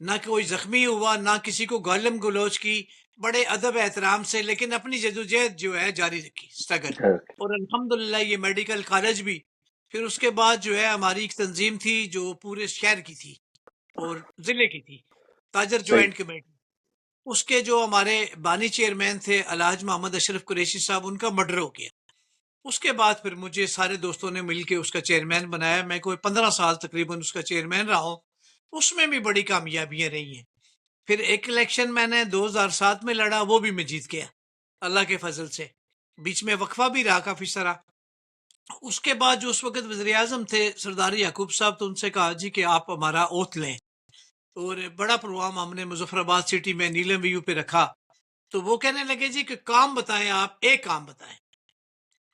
نہ کوئی زخمی ہوا، نہ کسی کو گالم گلوچ کی، بڑے ادب احترام سے، لیکن اپنی جدوجہد جو ہے جاری رکھی، اسٹرگل. اور الحمدللہ یہ میڈیکل کالج بھی. پھر اس کے بعد جو ہے ہماری ایک تنظیم تھی جو پورے شہر کی تھی اور ضلع کی تھی، تاجر صحیح. Joint committee. اس کے جو ہمارے بانی چیئرمین تھے الحاج محمد اشرف قریشی صاحب، ان کا مرڈر ہو گیا. اس کے بعد پھر مجھے سارے دوستوں نے مل کے اس کا چیئرمین بنایا. میں کوئی 15 سال تقریباً اس کا چیئرمین رہا ہوں. اس میں بھی بڑی کامیابیاں رہی ہیں. پھر ایک الیکشن میں نے 2007 میں لڑا، وہ بھی میں جیت گیا اللہ کے فضل سے. بیچ میں وقفہ بھی رہا کافی سارا. اس کے بعد جو اس وقت وزیر اعظم تھے سردار یعقوب صاحب، تو ان سے کہا جی کہ آپ ہمارا اوتھ لیں. اور بڑا پروگرام ہم نے مظفر آباد سٹی میں نیلم ویو پہ رکھا. تو وہ کہنے لگے جی کہ کام بتائیں، آپ ایک کام بتائیں.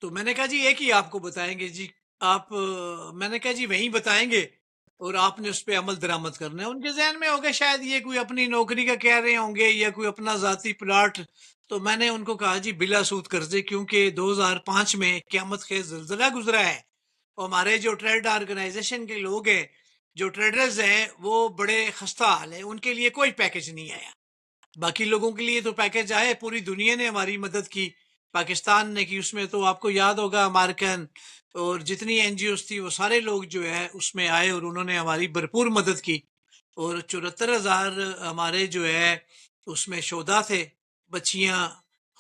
تو میں نے کہا جی ایک ہی آپ کو بتائیں گے جی. آپ میں نے کہا جی وہیں بتائیں گے اور آپ نے اس پہ عمل درآمد کرنا ہے. ان کے ذہن میں ہوگا شاید یہ کوئی اپنی نوکری کا کہہ رہے ہوں گے یا کوئی اپنا ذاتی پلاٹ. تو میں نے ان کو کہا جی بلا سود قرضے، کیونکہ 2005 میں قیامت خیز زلزلہ گزرا ہے. اور ہمارے جو ٹریڈ آرگنائزیشن کے لوگ ہیں، جو ٹریڈرز ہیں، وہ بڑے خستہ حال ہیں. ان کے لیے کوئی پیکج نہیں آیا. باقی لوگوں کے لیے تو پیکج آئے، پوری دنیا نے ہماری مدد کی، پاکستان نے کی. اس میں تو آپ کو یاد ہوگا امریکن اور جتنی این جی اوز تھی وہ سارے لوگ جو ہے اس میں آئے اور انہوں نے ہماری بھرپور مدد کی. اور 74,000 ہمارے جو ہے اس میں شہدا تھے، بچیاں،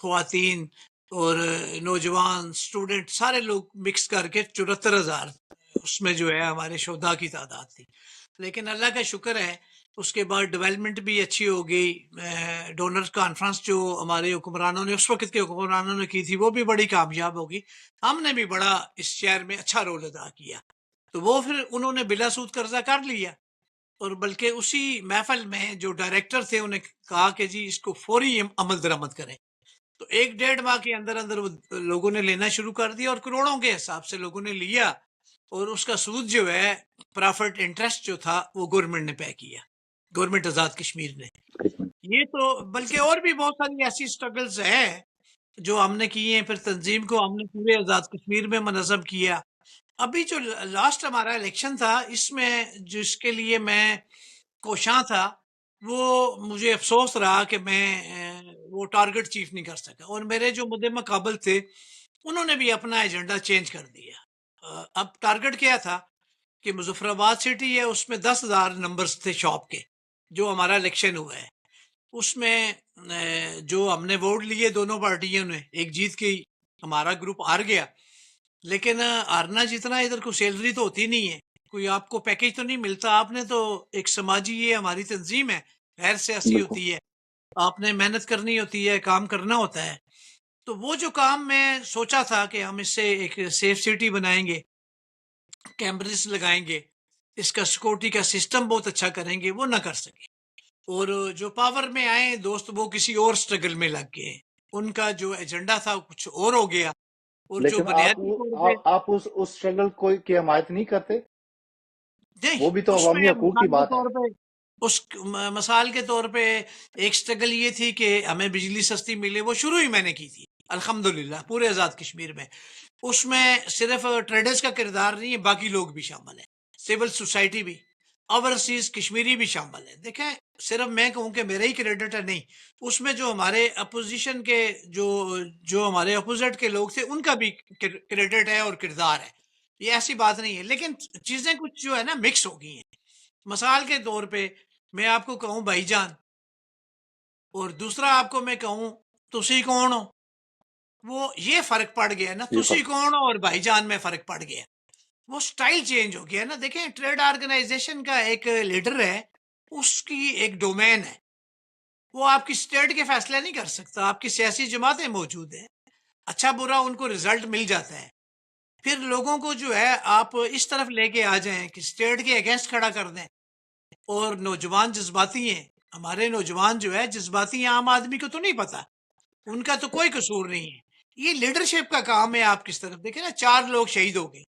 خواتین اور نوجوان، اسٹوڈنٹ، سارے لوگ مکس کر کے 74,000 اس میں جو ہے ہمارے شہدا کی تعداد تھی. لیکن اللہ کا شکر ہے اس کے بعد ڈیولپمنٹ بھی اچھی ہو گئی. ڈونر کانفرنس جو ہمارے حکمرانوں نے، اس وقت کے حکمرانوں نے کی تھی، وہ بھی بڑی کامیاب ہوگی. ہم نے بھی بڑا اس شہر میں اچھا رول ادا کیا. تو وہ پھر انہوں نے بلا سود قرضہ کر لیا. اور بلکہ اسی محفل میں جو ڈائریکٹر تھے انہیں کہا کہ جی اس کو فوری عمل درآمد کریں. تو 1-1.5 ماہ کے اندر اندر وہ لوگوں نے لینا شروع کر دیا اور کروڑوں کے حساب سے لوگوں نے لیا. اور اس کا سود جو ہے، پرافٹ انٹرسٹ جو تھا، وہ گورنمنٹ نے پے کیا، گورنمنٹ آزاد کشمیر نے. یہ تو بلکہ اور بھی بہت ساری ایسی سٹرگلز ہیں جو ہم نے کی ہیں. پھر تنظیم کو ہم نے پورے آزاد کشمیر میں منظم کیا. ابھی جو لاسٹ ہمارا الیکشن تھا، اس میں جس کے لیے میں کوشاں تھا، وہ مجھے افسوس رہا کہ میں وہ ٹارگٹ چیف نہیں کر سکا. اور میرے جو مد مقابل تھے انہوں نے بھی اپنا ایجنڈا چینج کر دیا. اب ٹارگٹ کیا تھا کہ مظفر آباد سٹی ہے، اس میں 10,000 نمبرز تھے شاپ کے، جو ہمارا الیکشن ہوا ہے. اس میں جو ہم نے ووٹ لیے دونوں پارٹیوں نے، ایک جیت کے ہمارا گروپ ہار گیا. لیکن ہارنا جتنا، ادھر کو سیلری تو ہوتی نہیں ہے، کوئی آپ کو پیکج تو نہیں ملتا. آپ نے تو ایک سماجی، یہ ہماری تنظیم ہے، غیر سیاسی ہوتی ہے، آپ نے محنت کرنی ہوتی ہے، کام کرنا ہوتا ہے. تو وہ جو کام میں سوچا تھا کہ ہم اس سے ایک سیف سٹی بنائیں گے، کیمرز لگائیں گے، اس کا سیکورٹی کا سسٹم بہت اچھا کریں گے، وہ نہ کر سکے. اور جو پاور میں آئے دوست، وہ کسی اور سٹرگل میں لگ گئے. ان کا جو ایجنڈا تھا کچھ اور ہو گیا. اور جو لیکن بنیادی طور پہ آپ اس اسٹرگل کی حمایت نہیں کرتے؟ نہیں، وہ بھی تو اس عوامی میں حقوق کی مثال کے بات ہے. طور پہ، اس مثال کے طور پہ ایک سٹرگل یہ تھی کہ ہمیں بجلی سستی ملے. وہ شروع ہی میں نے کی تھی الحمدللہ پورے آزاد کشمیر میں. اس میں صرف ٹریڈرز کا کردار نہیں ہے، باقی لوگ بھی شامل ہیں، سول سوسائٹی بھی، اوورسیز کشمیری بھی شامل ہیں. دیکھیں، صرف میں کہوں کہ میرا ہی کریڈٹ ہے، نہیں، اس میں جو ہمارے اپوزیشن کے جو ہمارے اپوزٹ کے لوگ تھے، ان کا بھی کریڈٹ ہے اور کردار ہے. یہ ایسی بات نہیں ہے. لیکن چیزیں کچھ جو ہے نا مکس ہو گئی ہیں. مثال کے طور پہ میں آپ کو کہوں بھائی جان، اور دوسرا آپ کو میں کہوں تسی کون ہو، وہ یہ فرق پڑ گیا نا. یہ تسی کون ہو اور بھائی جان میں فرق پڑ گیا، وہ سٹائل چینج ہو گیا نا. دیکھیں، ٹریڈ آرگنائزیشن کا ایک لیڈر ہے، اس کی ایک ڈومین ہے، وہ آپ کی سٹیٹ کے فیصلے نہیں کر سکتا. آپ کی سیاسی جماعتیں موجود ہیں، اچھا برا ان کو رزلٹ مل جاتا ہے. پھر لوگوں کو جو ہے آپ اس طرف لے کے آ جائیں کہ سٹیٹ کے اگینسٹ کھڑا کر دیں. اور نوجوان جذباتی ہیں، ہمارے نوجوان جو ہے جذباتی ہیں. عام آدمی کو تو نہیں پتا، ان کا تو کوئی قصور نہیں ہے. یہ لیڈرشپ کا کام ہے. آپ کس طرف دیکھیں نا، 4 لوگ شہید ہو گئے.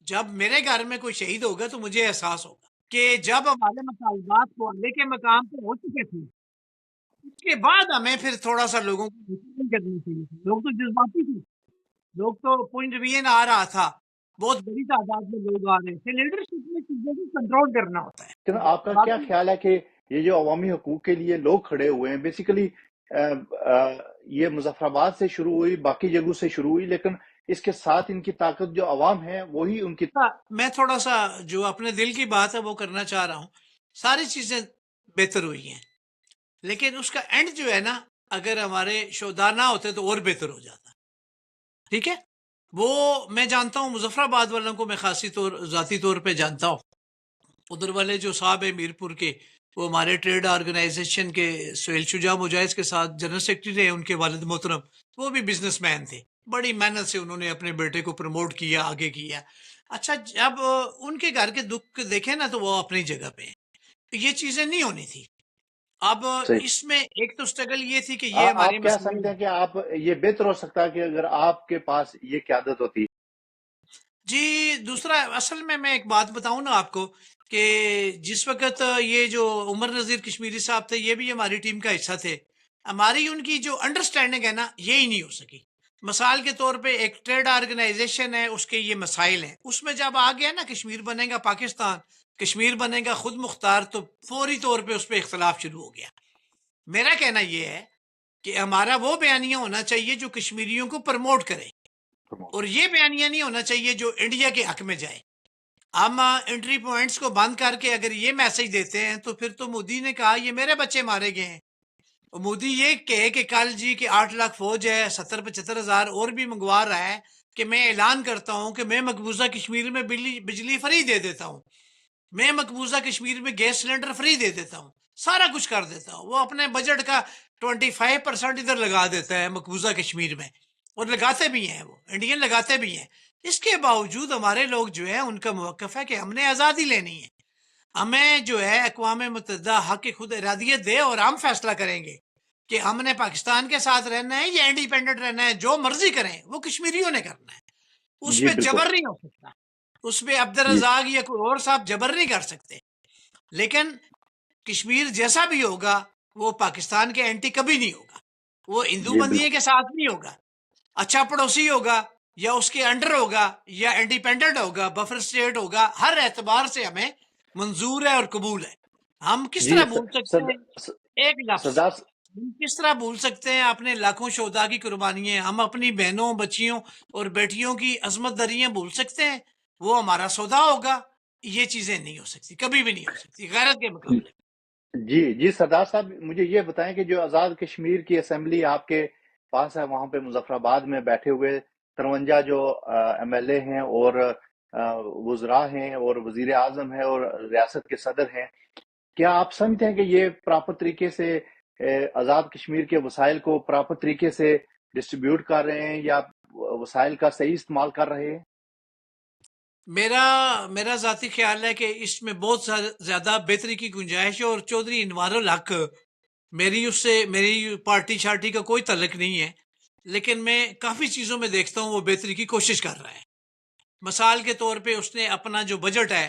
جب میرے گھر میں کوئی شہید ہوگا تو مجھے احساس ہوگا کہ جب ہمارے مطالبات کو حل کے مقام پہ ہو چکے تھے، اس کے بعد ہمیں پھر تھوڑا سا لوگوں کو کرنی چاہیے تھی. لوگ تو جذباتی تھے، لوگ تو پوائنٹ وی این آ رہا تھا بہت بڑی تعداد میں لوگ آ رہے تھے. لیڈرشپ میں چیزوں کو کنٹرول کرنا ہوتا ہے. لیکن آپ کا کیا باقی خیال ہے کہ یہ جو عوامی حقوق کے لیے لوگ کھڑے ہوئے ہیں بیسیکلی یہ مظفر آباد سے شروع ہوئی، باقی جگہوں سے شروع ہوئی، لیکن اس کے ساتھ ان کی طاقت جو عوام ہے وہی ان کی میں تھوڑا سا جو اپنے دل کی بات ہے وہ کرنا چاہ رہا ہوں. ساری چیزیں بہتر ہوئی ہیں، لیکن اس کا اینڈ جو ہے نا، اگر ہمارے شہداء نہ ہوتے تو اور بہتر ہو جاتا. ٹھیک ہے، وہ میں جانتا ہوں مظفر آباد والوں کو، میں خاصی ذاتی طور پہ جانتا ہوں. ادھر والے جو صاحب ہیں میر پور کے، وہ ہمارے ٹریڈ آرگنائزیشن کے سہیل شجاع مجاہد کے ساتھ جنرل سیکرٹری رہے. ان کے والد محترم وہ بھی بزنس مین تھے. بڑی محنت سے انہوں نے اپنے بیٹے کو پروموٹ کیا، آگے کیا. اچھا، جب ان کے گھر کے دکھ دیکھیں نا تو وہ اپنی جگہ پہ ہیں. یہ چیزیں نہیں ہونی تھی. اب صحیح. اس میں ایک تو سٹرگل یہ تھی کہ یہ ہمارے آپ کیا مسائل. سمجھتے ہیں کہ آپ یہ بہتر ہو سکتا ہے کہ اگر آپ کے پاس یہ قیادت ہوتی؟ جی، دوسرا اصل میں ایک بات بتاؤں نا آپ کو، کہ جس وقت یہ جو عمر نذیر کشمیری صاحب تھے، یہ بھی ہماری ٹیم کا حصہ تھے. ہماری ان کی جو انڈرسٹینڈنگ ہے نا، یہی نہیں ہو سکی. مثال کے طور پہ ایک ٹریڈ آرگنائزیشن ہے، اس کے یہ مسائل ہیں. اس میں جب آ گیا نا کشمیر بنے گا پاکستان، کشمیر بنے گا خود مختار، تو فوری طور پہ اس پہ اختلاف شروع ہو گیا. میرا کہنا یہ ہے کہ ہمارا وہ بیانیہ ہونا چاہیے جو کشمیریوں کو پروموٹ کرے، اور یہ بیانیہ نہیں ہونا چاہیے جو انڈیا کے حق میں جائے. ہم انٹری پوائنٹس کو بند کر کے اگر یہ میسج دیتے ہیں تو پھر تو مودی نے کہا یہ میرے بچے مارے گئے ہیں. مودی یہ کہے کہ کل جی کہ 8 لاکھ فوج ہے، 70-75 ہزار اور بھی منگوا رہا ہے، کہ میں اعلان کرتا ہوں کہ میں مقبوضہ کشمیر میں بجلی فری دے دیتا ہوں، میں مقبوضہ کشمیر میں گیس سلنڈر فری دے دیتا ہوں، سارا کچھ کر دیتا ہوں. وہ اپنے بجٹ کا 25% ادھر لگا دیتا ہے مقبوضہ کشمیر میں، اور لگاتے بھی ہیں، وہ انڈین لگاتے بھی ہیں. اس کے باوجود ہمارے لوگ جو ہے ان کا موقف ہے کہ ہم نے آزادی لینی ہے، ہمیں جو ہے اقوام متحدہ حق خود ارادیت دے اور ہم فیصلہ کریں گے کہ ہم نے پاکستان کے ساتھ رہنا ہے یا انڈیپینڈنٹ رہنا ہے. جو مرضی کریں وہ کشمیریوں نے کرنا ہے. اس جی پہ بالکل. جبر نہیں ہو سکتا، اس پہ عبد جی الرزاق یا کوئی اور صاحب جبر نہیں کر سکتے. لیکن کشمیر جیسا بھی ہوگا وہ پاکستان کے اینٹی کبھی نہیں ہوگا، وہ ہندو جی بندیے بالکل. کے ساتھ نہیں ہوگا. اچھا پڑوسی ہوگا، یا اس کے انڈر ہوگا، یا انڈیپینڈنٹ ہوگا، بفر سٹیٹ ہوگا. ہر اعتبار سے ہمیں منظور ہے اور قبول ہے. ہم کس جی طرح بھول سکتے ہیں ایک لفظ؟ سردار ہم کس طرح بھول سکتے ہیں اپنے لاکھوں شہداء کی قربانیاں؟ ہم اپنی بہنوں، بچیوں اور بیٹیوں کی عظمت دریاں بھول سکتے ہیں؟ وہ ہمارا سودا ہوگا. یہ چیزیں نہیں ہو سکتی، کبھی بھی نہیں ہو سکتی غیرت کے مقابلے. جی سردار صاحب مجھے یہ بتائیں کہ جو آزاد کشمیر کی اسمبلی آپ کے پاس ہے، وہاں پہ مظفر آباد میں بیٹھے ہوئے 53 جو ایم ایل اے ہیں اور وزراء ہیں اور وزیر اعظم ہیں اور ریاست کے صدر ہیں، کیا آپ سمجھتے ہیں کہ یہ پراپر طریقے سے آزاد کشمیر کے وسائل کو پراپر طریقے سے ڈسٹریبیوٹ کر رہے ہیں یا وسائل کا صحیح استعمال کر رہے ہیں؟ میرا ذاتی خیال ہے کہ اس میں بہت زیادہ بہتری کی گنجائش ہے. اور چودھری انوار الحق، میری پارٹی شارٹی کا کوئی تعلق نہیں ہے، لیکن میں کافی چیزوں میں دیکھتا ہوں وہ بہتری کی کوشش کر رہا ہے. مثال کے طور پہ اس نے اپنا جو بجٹ ہے،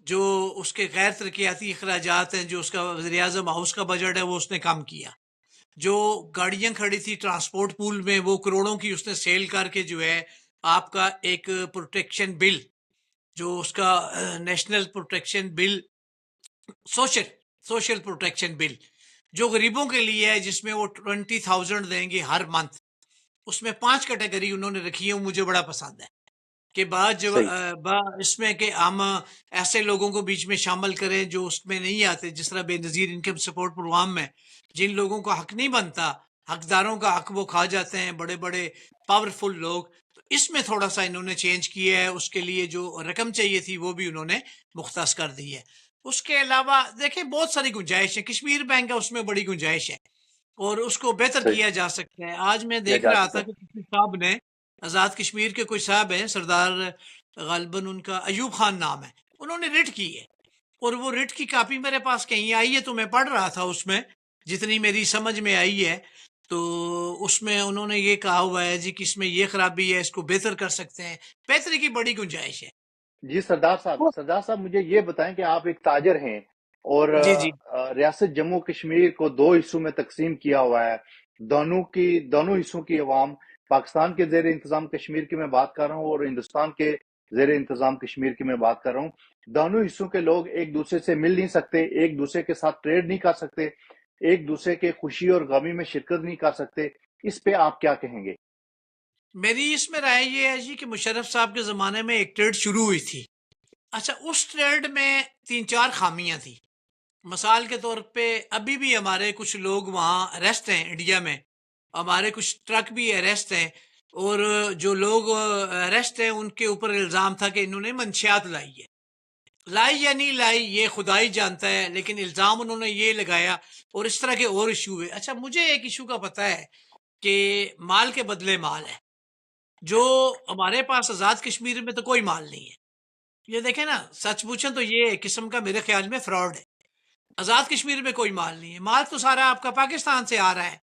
جو اس کے غیر ترقیاتی اخراجات ہیں، جو اس کا وزیر اعظم ہاؤس کا بجٹ ہے، وہ اس نے کم کیا. جو گاڑیاں کھڑی تھی ٹرانسپورٹ پول میں، وہ کروڑوں کی اس نے سیل کر کے جو ہے آپ کا ایک پروٹیکشن بل، جو اس کا national protection bill, social protection bill جو غریبوں کے لیے ہے، جس میں وہ 20,000 دیں گے ہر منتھ. اس میں 5 کیٹیگری انہوں نے رکھی ہے، مجھے بڑا پسند ہے کہ صحیح. اس میں کہ ہم ایسے لوگوں کو بیچ میں شامل کریں جو اس میں نہیں آتے، جس طرح بے نظیر انکم سپورٹ پروگرام میں جن لوگوں کو حق نہیں بنتا، حقداروں کا حق وہ کھا جاتے ہیں بڑے بڑے پاورفل لوگ. تو اس میں تھوڑا سا انہوں نے چینج کیا ہے. اس کے لیے جو رقم چاہیے تھی وہ بھی انہوں نے مختص کر دی ہے. اس کے علاوہ دیکھیں بہت ساری گنجائش ہے. کشمیر بینک ہے، اس میں بڑی گنجائش ہے اور اس کو بہتر صحیح کیا جا سکتا ہے. آج میں کیا دیکھ جا رہا سکتا تھا کہ کسی صاحب نے آزاد کشمیر کے کوئی صاحب ہیں، سردار غالباً ان کا ایوب خان نام ہے، انہوں نے ریٹ کی ہے. اور وہ ریٹ کی کاپی میرے پاس کہیں آئی ہے، تو میں پڑھ رہا تھا. اس میں جتنی میری سمجھ میں آئی ہے تو اس میں انہوں نے یہ کہا ہوا ہے جی کہ اس میں یہ خرابی ہے، اس کو بہتر کر سکتے ہیں. بہتری کی بڑی گنجائش ہے. جی سردار صاحب مجھے یہ بتائیں کہ آپ ایک تاجر ہیں اور جی جی ریاست جموں کشمیر کو 2 حصوں میں تقسیم کیا ہوا ہے. دونوں حصوں کی عوام، پاکستان کے زیر انتظام کشمیر کی میں بات کر رہا ہوں اور ہندوستان کے زیر انتظام کشمیر کی میں بات کر رہا ہوں. دونوں حصوں کے لوگ ایک دوسرے سے مل نہیں سکتے، ایک دوسرے کے ساتھ ٹریڈ نہیں کر سکتے، ایک دوسرے کے خوشی اور غمی میں شرکت نہیں کر سکتے. اس پہ آپ کیا کہیں گے؟ میری اس میں رائے یہ ہے جی کہ مشرف صاحب کے زمانے میں ایک ٹریڈ شروع ہوئی تھی. اچھا، اس ٹریڈ میں 3-4 خامیاں تھیں. مثال کے طور پہ ابھی بھی ہمارے کچھ لوگ وہاں اریسٹ ہیں انڈیا میں، ہمارے کچھ ٹرک بھی اریسٹ ہیں، اور جو لوگ اریسٹ ہیں ان کے اوپر الزام تھا کہ انہوں نے منشیات لائی ہے. لائی یا نہیں لائی یہ خدا ہی جانتا ہے، لیکن الزام انہوں نے یہ لگایا، اور اس طرح کے اور ایشو ہوئے. اچھا، مجھے ایک ایشو کا پتہ ہے کہ مال کے بدلے مال ہے. جو ہمارے پاس آزاد کشمیر میں تو کوئی مال نہیں ہے. یہ دیکھیں نا، سچ پوچھیں تو یہ ایک قسم کا میرے خیال میں فراڈ ہے. آزاد کشمیر میں کوئی مال نہیں ہے. مال تو سارا آپ کا پاکستان سے آ رہا ہے،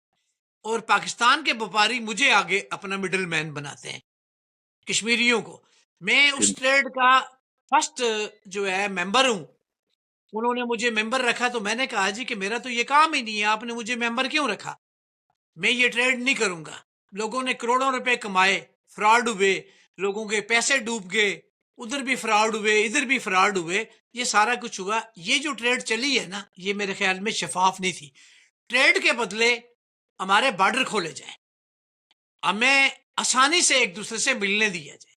اور پاکستان کے وپاری مجھے آگے اپنا مڈل مین بناتے ہیں کشمیریوں کو. میں اس ٹریڈ کا فرسٹ جو ہے ممبر ہوں. انہوں نے مجھے ممبر رکھا تو میں نے کہا جی کہ میرا تو یہ کام ہی نہیں ہے، آپ نے مجھے ممبر کیوں رکھا؟ میں یہ ٹریڈ نہیں کروں گا. لوگوں نے کروڑوں روپے کمائے، فراڈ ہوئے، لوگوں کے پیسے ڈوب گئے، ادھر بھی فراڈ ہوئے، ادھر بھی فراڈ ہوئے، یہ سارا کچھ ہوا. یہ جو ٹریڈ چلی ہے نا، یہ میرے خیال میں شفاف نہیں تھی. ٹریڈ کے بدلے ہمارے بارڈر کھولے جائیں، ہمیں آسانی سے ایک دوسرے سے ملنے دیا جائے.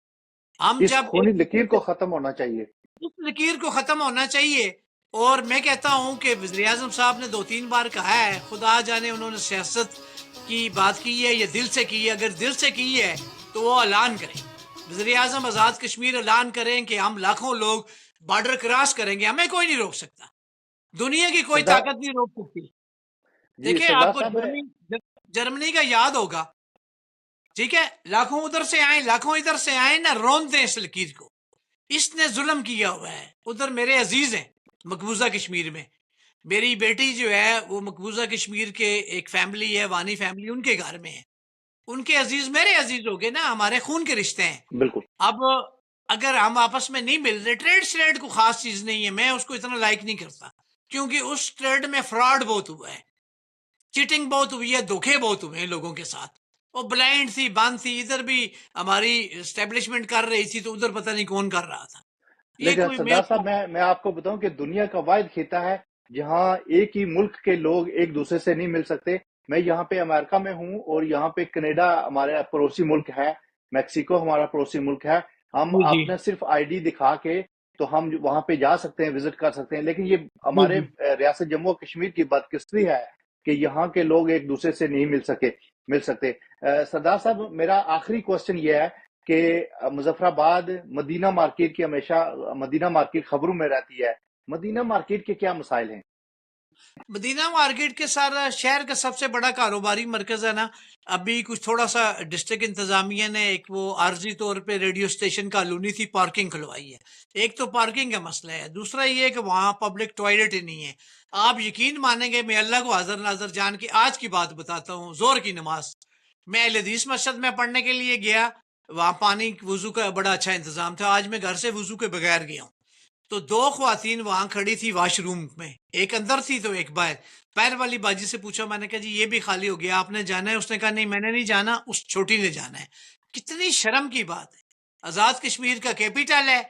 ہم اس جب خونی ایک دوسرے لکیر سے، کو ختم ہونا چاہیے. اس لکیر کو ختم ہونا چاہیے. اور میں کہتا ہوں کہ وزیر اعظم صاحب نے 2-3 بار کہا ہے، خدا جانے انہوں نے سیاست کی بات کی ہے یا دل سے کی ہے. اگر دل سے کی ہے تو وہ اعلان کریں. وزیر اعظم آزاد کشمیر اعلان کریں کہ ہم لاکھوں لوگ بارڈر کراس کریں گے، ہمیں کوئی نہیں روک سکتا. دنیا کی کوئی سردار طاقت نہیں روک سکتی. جی دیکھیں، سردار آپ کو صاحب میں جرمنی کا یاد ہوگا، ٹھیک ہے، لاکھوں ادھر سے آئیں، لاکھوں ادھر سے آئیں نہ، رون دیں اس لکیر کو. اس نے ظلم کیا ہوا ہے. ادھر میرے عزیز ہیں مقبوضہ کشمیر میں. میری بیٹی جو ہے وہ مقبوضہ کشمیر کے ایک فیملی ہے، وانی فیملی، ان کے گھر میں ہے. ان کے عزیز میرے عزیز ہو گئے نا، ہمارے خون کے رشتے ہیں. بالکل. اب اگر ہم آپس میں نہیں مل رہے، ٹریڈ کو خاص چیز نہیں ہے، میں اس کو اتنا لائک نہیں کرتا، کیونکہ اس ٹریڈ میں فراڈ بہت ہوا ہے، چیٹنگ بہت ہوئی ہے، دھوکے بہت ہوئے ہیں لوگوں کے ساتھ. وہ بلائنڈ تھی، بند تھی. ادھر بھی ہماری اسٹیبلشمنٹ کر رہی تھی تو ادھر پتہ نہیں کون کر رہا تھا. یہ لیکن کوئی سردار میرا، صاحب میں آپ کو بتاؤں کہ دنیا کا واحد خطہ ہے جہاں ایک ہی ملک کے لوگ ایک دوسرے سے نہیں مل سکتے. میں یہاں پہ امریکہ میں ہوں، اور یہاں پہ کینیڈا ہمارا پڑوسی ملک ہے، میکسیکو ہمارا پڑوسی ملک ہے. ہم جی جی اپنا صرف آئی ڈی دکھا کے تو ہم وہاں پہ جا سکتے ہیں، وزٹ کر سکتے ہیں. لیکن یہ جی ہمارے جی ریاست جموں و کشمیر کی بدقسمتی ہے کہ یہاں کے لوگ ایک دوسرے سے نہیں مل سکتے. سردار صاحب، میرا آخری کوسچن یہ ہے کہ مظفر آباد مدینہ مارکیٹ کی ہمیشہ مدینہ مارکیٹ خبروں میں رہتی ہے. مدینہ مارکیٹ کے کیا مسائل ہیں؟ مدینہ مارکیٹ کے سارا شہر کا سب سے بڑا کاروباری مرکز ہے نا. ابھی کچھ تھوڑا سا ڈسٹرکٹ انتظامیہ نے ایک وہ عارضی طور پہ ریڈیو اسٹیشن کالونی تھی، پارکنگ کھلوائی ہے. ایک تو پارکنگ کا مسئلہ ہے، دوسرا یہ ہے کہ وہاں پبلک ٹوائلٹ ہی نہیں ہے. آپ یقین مانیں گے، میں اللہ کو حاضر ناظر جان کے آج کی بات بتاتا ہوں. زور کی نماز میں اہل حدیث مسجد میں پڑھنے کے لیے گیا، وہاں پانی وضو کا بڑا اچھا انتظام تھا. آج میں گھر سے وضو کے بغیر گیا ہوں تو 2 خواتین وہاں کھڑی تھی واش روم میں، ایک اندر تھی تو ایک باہر. پیر والی باجی سے پوچھا، میں نے کہا جی یہ بھی خالی ہو گیا، آپ نے جانا ہے؟ اس نے کہا نہیں میں نے نہیں جانا، اس چھوٹی نے جانا ہے. کتنی شرم کی بات ہے. آزاد کشمیر کا کیپیٹل ہے.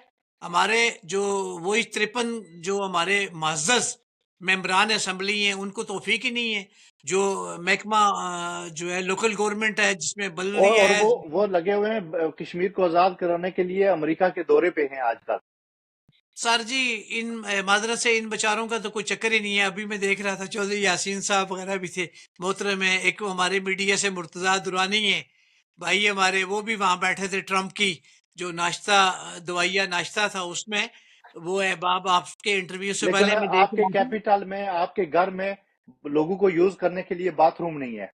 ہمارے جو وہی 53 جو ہمارے معزز ممبران اسمبلی ہیں ان کو توفیق ہی نہیں ہے. جو محکمہ جو ہے لوکل گورنمنٹ ہے جس میں بلدیہ اور ہے. وہ لگے ہوئے ہیں کشمیر کو آزاد کرانے کے لیے، امریکہ کے دورے پہ ہیں آج کل. سر جی، ان معذرت سے ان بچاروں کا تو کوئی چکر ہی نہیں ہے. ابھی میں دیکھ رہا تھا چودھری یاسین صاحب وغیرہ بھی تھے محترم ہیں. ایک ہمارے میڈیا سے مرتضیٰ درانی ہیں بھائی ہمارے، وہ بھی وہاں بیٹھے تھے. ٹرمپ کی جو ناشتہ دوائیا ناشتہ تھا اس میں وہ احباب آپ کے انٹرویو سے لیکن پہلے میں دیکھ آپ کے رہا تھا. کیپیٹل میں، آپ کے گھر میں لوگوں کو یوز کرنے کے لیے باتھ روم نہیں ہے.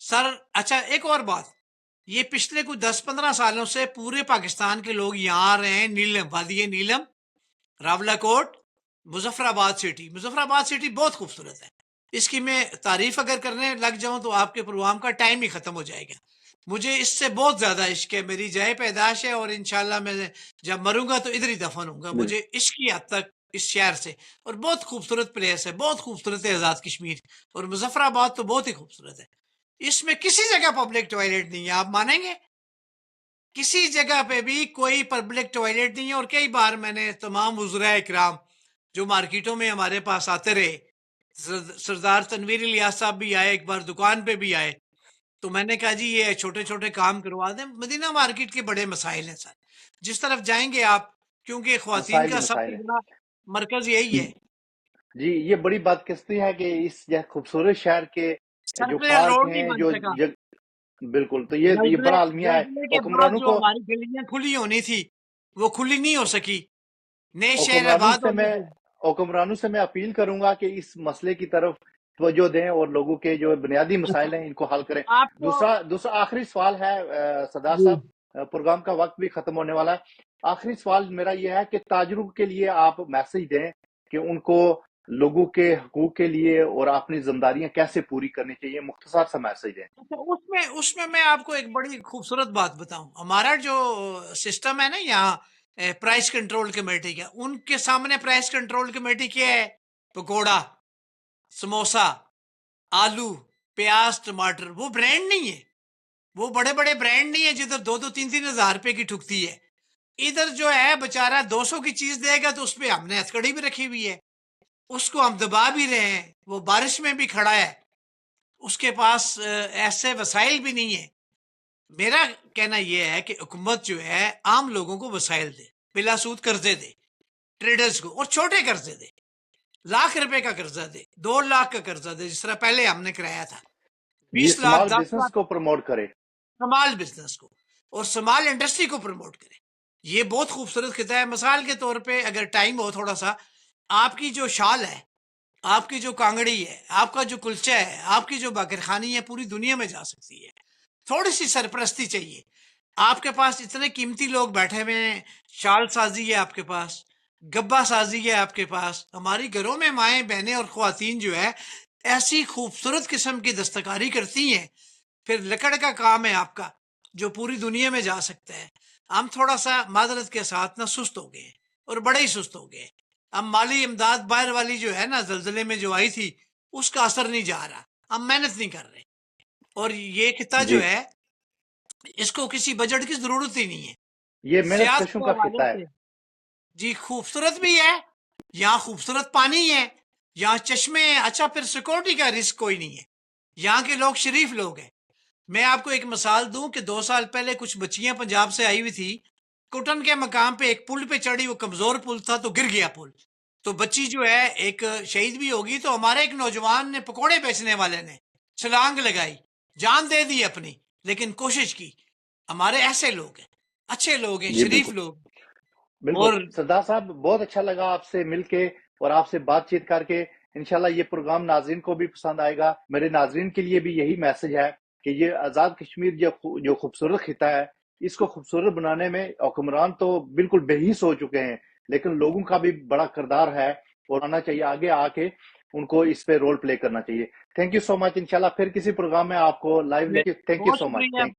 سر اچھا ایک اور بات، یہ پچھلے کچھ 10-15 سالوں سے پورے پاکستان کے لوگ یہاں آ رہے ہیں. نیلم وادی نیلم، راولہ کوٹ، مظفر آباد سٹی. مظفر آباد سٹی بہت خوبصورت ہے. اس کی میں تعریف اگر کرنے لگ جاؤں تو آپ کے پروگرام کا ٹائم ہی ختم ہو جائے گا. مجھے اس سے بہت زیادہ عشق ہے. میری جائے پیدائش ہے اور انشاءاللہ میں جب مروں گا تو ادھر ہی دفن ہوں گا. مجھے عشق کی حد تک اس شہر سے، اور بہت خوبصورت پلیس ہے، بہت خوبصورت ہے آزاد کشمیر. اور مظفر آباد تو بہت ہی خوبصورت ہے. اس میں کسی جگہ پبلک ٹوائلٹ نہیں ہے، آپ مانیں گے؟ کسی جگہ پہ بھی کوئی پبلک ٹوائلٹ نہیں ہے، اور کئی بار میں نے تمام وزراء اکرام جو مارکیٹوں میں ہمارے پاس آتے رہے، سردار تنویر الیاس صاحب بھی آئے، ایک بار دکان پہ بھی آئے، تو میں نے کہا جی یہ چھوٹے چھوٹے کام کروا دیں، مدینہ مارکیٹ کے بڑے مسائل ہیں سر، جس طرف جائیں گے آپ، کیونکہ خواتین مسائل ہی کا سب مسائل سے ہیں. بڑا مرکز یہی ہے. جی یہ بڑی بات قسطی ہے کہ اس خوبصورت شہر کے جو سرکولر پارک روڈ نہیں ہیں بن جو سکا. بالکل، تو یہ بڑا المیہ ہے زلزلے کے بعد حکمرانوں جو کو. ہماری گلیاں کھلی ہونی تھی وہ کھلی نہیں ہو سکی، نئے شہر حکمرانوں آباد سے ہونے میں تھے. حکمرانوں سے میں اپیل کروں گا کہ اس مسئلے کی طرف توجہ دیں اور لوگوں کے جو بنیادی اچھا، مسائل ہیں ان کو حل کریں. آپ کو دوسرا آخری سوال ہے سردار جی صاحب، پروگرام کا وقت بھی ختم ہونے والا ہے. آخری سوال میرا یہ ہے کہ تاجروں کے لیے آپ میسج دیں کہ ان کو لوگوں کے حقوق کے لیے اور اپنی ذمہ داریاں کیسے پوری کرنی چاہیے، مختصر سا میسج دیں. اچھا، اس میں میں آپ کو ایک بڑی خوبصورت بات بتاؤں. ہمارا جو سسٹم ہے نا یہاں پرائس کنٹرول کمیٹی کا، ان کے سامنے پرائس کنٹرول کمیٹی کیا ہے؟ پکوڑا، سموسا، آلو، پیاز، ٹماٹر، وہ برانڈ نہیں ہے، وہ بڑے بڑے برانڈ نہیں ہے جدھر 2-3 ہزار روپے کی ٹھکتی ہے. ادھر جو ہے بےچارہ 200 کی چیز دے گا تو اس پہ ہم نے ہتھکڑی بھی رکھی ہوئی ہے، اس کو ہم دبا بھی رہے ہیں، وہ بارش میں بھی کھڑا ہے، اس کے پاس ایسے وسائل بھی نہیں ہے. میرا کہنا یہ ہے کہ حکومت جو ہے عام لوگوں کو وسائل دے، بلا سود قرضے دے ٹریڈرز کو، اور چھوٹے قرضے دے، 1,00,000 روپے کا قرضہ دے، 2 لاکھ کا قرضہ دے، جس طرح پہلے ہم نے کرایا تھا، یہ 20 لاکھ، اسمال 10 لاکھ. بزنس کو پروموٹ کرے. سمال بزنس کو اور سمال انڈسٹری کو پروموٹ کرے. یہ بہت خوبصورت خطہ ہے. مثال کے طور پہ اگر ٹائم ہو تھوڑا سا، آپ کی جو شال ہے، آپ کی جو کانگڑی ہے، آپ کا جو کلچا ہے، آپ کی جو باقر خانی ہے، پوری دنیا میں جا سکتی ہے. تھوڑی سی سرپرستی چاہیے. آپ کے پاس اتنے قیمتی لوگ بیٹھے ہوئے ہیں، شال سازی ہے آپ کے پاس، گبا سازی ہے آپ کے پاس. ہماری گھروں میں مائیں بہنیں اور خواتین جو ہے ایسی خوبصورت قسم کی دستکاری کرتی ہیں. پھر لکڑ کا کام ہے آپ کا جو پوری دنیا میں جا سکتا ہے. ہم تھوڑا سا معذرت کے ساتھ نا سست ہو گئے، اور بڑے ہی سست ہو گئے. ہم مالی امداد باہر والی جو ہے نا زلزلے میں جو آئی تھی اس کا اثر نہیں جا رہا، ہم محنت نہیں کر رہے. اور یہ خطہ جی جو ہے اس کو کسی بجٹ کی ضرورت ہی نہیں ہے. یہ محنت سیاست کشوں کے کا حوالے خطہ ہے. سے جی خوبصورت بھی ہے، یہاں خوبصورت پانی ہے، یہاں چشمے ہیں. اچھا پھر سیکورٹی کا رسک کوئی نہیں ہے، یہاں کے لوگ شریف لوگ ہیں. میں آپ کو ایک مثال دوں کہ 2 سال پہلے کچھ بچیاں پنجاب سے آئی ہوئی تھی، کٹن کے مقام پہ ایک پل پہ چڑھی، وہ کمزور پل تھا تو گر گیا پل، تو بچی جو ہے ایک شہید بھی ہوگی. تو ہمارے ایک نوجوان نے، پکوڑے بیچنے والے نے چھلانگ لگائی، جان دے دی اپنی، لیکن کوشش کی. ہمارے ایسے لوگ ہیں، اچھے لوگ ہیں، جی شریف بالکل لوگ. بالکل. اور سردار صاحب بہت اچھا لگا آپ سے مل کے اور آپ سے بات چیت کر کے. انشاءاللہ یہ پروگرام ناظرین کو بھی پسند آئے گا. میرے ناظرین کے لیے بھی یہی میسج ہے کہ یہ آزاد کشمیر جو خوبصورت خطہ ہے، اس کو خوبصورت بنانے میں حکمران تو بالکل بے حیث ہو چکے ہیں، لیکن لوگوں کا بھی بڑا کردار ہے اور آنا چاہیے آگے آ کے ان کو اس پہ رول پلے کرنا چاہیے. تھینک یو سو مچ. انشاءاللہ پھر کسی پروگرام میں آپ کو لائیو لے کے. تھینک یو بہت سو شکریہ. مچ.